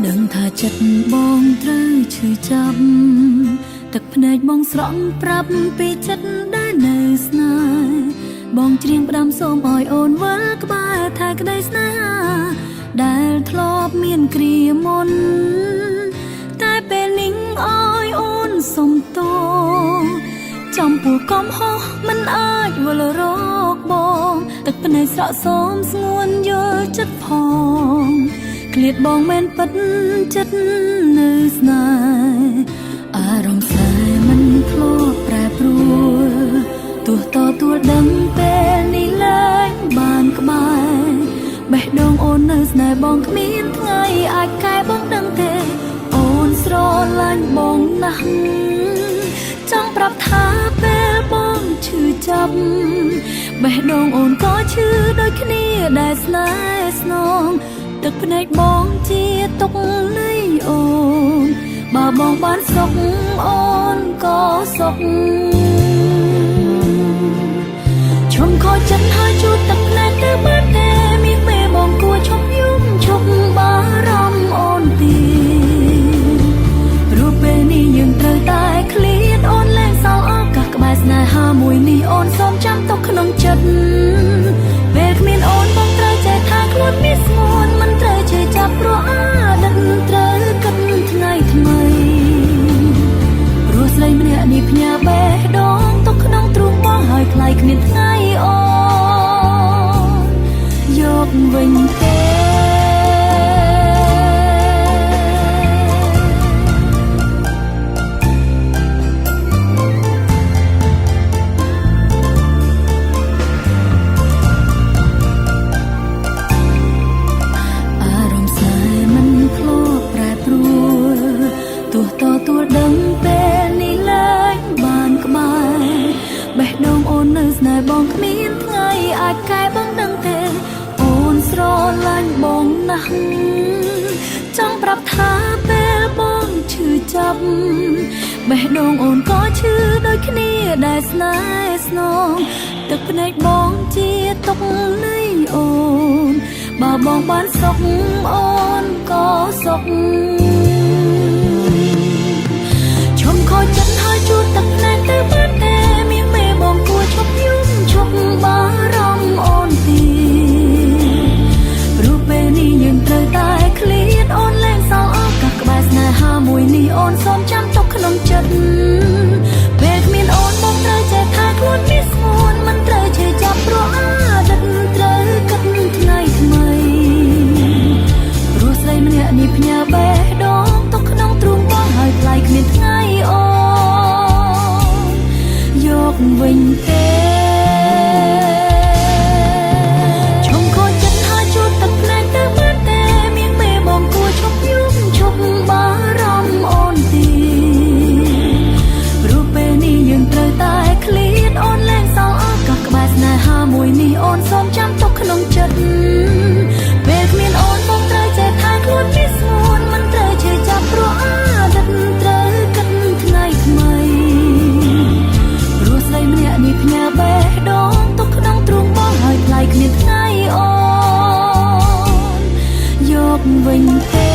ដឹងថាចិត្តបងត្រូវឈឺចាប់ទឹកភ្នែកបងស្រង់ប្រាប់ពីចិត្តដែលនៅស្នេហ៍បងច្រៀងផ្ដាំសូមឲ្យអូនវិលក្បែរថាក្តីស្នេហាដែលធ្លាប់មានគ្រាមុនតែពេលនេះឲ្យអូនសុំទោសចំពោះកំហុសមិនអាចវិលរកបងទឹកភ្នែកស្រក់សូមស្ងួនយល់ចិត្តផងឃ្លាតបងមិនពិតចិត្តនៅស្នេហ៍អារម្មណ៍ស្នេហ៍មិនធ្លាប់ប្រែប្រួលទោះតទួលដឹងពេលនេះលែងបានក្បែរបេះដូងអូននៅស្នេហ៍បងគ្មានថ្ងៃអាចកែបងដឹងទេអូនស្រឡាញ់បងណាស់ចង់ប្រាប់ថាពេលបងឈឺចាប់បេះដូងអូនក៏ឈឺដូចគ្នាដែលស្នេហ៍ស្នងទឹកភ្នែកបងជាទុកនៃអូនបើបងបានសុខអូនក៏សុខឈុំខូចចិត្តហើយជួបទឹកភ្នែកទៅបានទេមានពេលបងគួរឈប់យំឈប់បារម្ភអូនទីព្រោះពេលនេះយើងត្រូវតែឃ្លាតអូនលែងសល់ឱកាសក្បែរស្នេហាមួយនេះអូនសូមចាំទុកក្នុងចិត្តពេលគ្មានអូនបងត្រូវចេះថាខ្លួនមានស្ងួនមិនត្រូវជឿចាប់ព្រោះអាដិតត្រូវគិតថ្ងៃថ្មីព្រោះស្រីម្នាក់នេះផ្ញើបេះដូងទុកក្នុងទ្រូងបងហើយថ្លៃគ្មានថ្ងៃអូនយកវិញទេទួលដឹងពេលនេះលែងបានក្បែរបេះដូងអូននៅស្នេហ៍បងគ្មានថ្ងៃអាចកែបងដឹងទេអូនស្រឡាញ់បងណាស់ចង់ប្រាប់ថាពេលបងឈឺចាប់បេះដូងអូនក៏ឈឺដូចគ្នាដែលស្នេហ៍ស្នងទឹកភ្នែកបងជាទុកនៃអូនបើបងបានសុខអូនក៏សុខខូចចិត្តហើយជួបទឹកភ្នែកទៅបានទេមានពេលបងគួរឈប់យំឈប់បារម្ភអូនទីព្រោះពេលនេះយើងត្រូវតែឃ្លាតអូនលែងសល់ឱកាសក្បែរស្នេហាមួយនេះអូនសូមចាំទុកក្នុងចិត្តពេលគ្មានអូនបងត្រូវចេះថាខ្លួនមានស្ងួនមិនត្រូវជឿចាប់ព្រោះអាដិតត្រូវគិតថ្ងៃថ្មីព្រោះស្រីម្នាក់នេះផ្ញើបេះដូងទុកក្នុងទ្រូងបងហើយថ្លៃគ្មានថ្ងៃយកវិញទេឈុំខូចចិត្តហើយជួបទឹកភ្នែកទៅបានទេមានពេលបងគួរឈប់យំឈប់បារម្ភអូនទីព្រោះពេលនេះយើងត្រូវតែឃ្លាតអូនលែងសល់ឱកាសក្បែរស្នេហាមួយនេះអូនសូមចាំទុកក្នុងចិត្តពេលគ្មានអូនបងត្រូវចេះថាខ្លួនមានស្ងួនមិនត្រូវជឿចាប់ព្រោះអាដិតត្រូវគិតថ្ងៃថ្មីស្រីម្នាក់នេះផ្ញើបេះដូងទុកក្នុងទ្រូងបងហើយថ្លៃគ្មានថ្ងៃអូនយកវិញទេ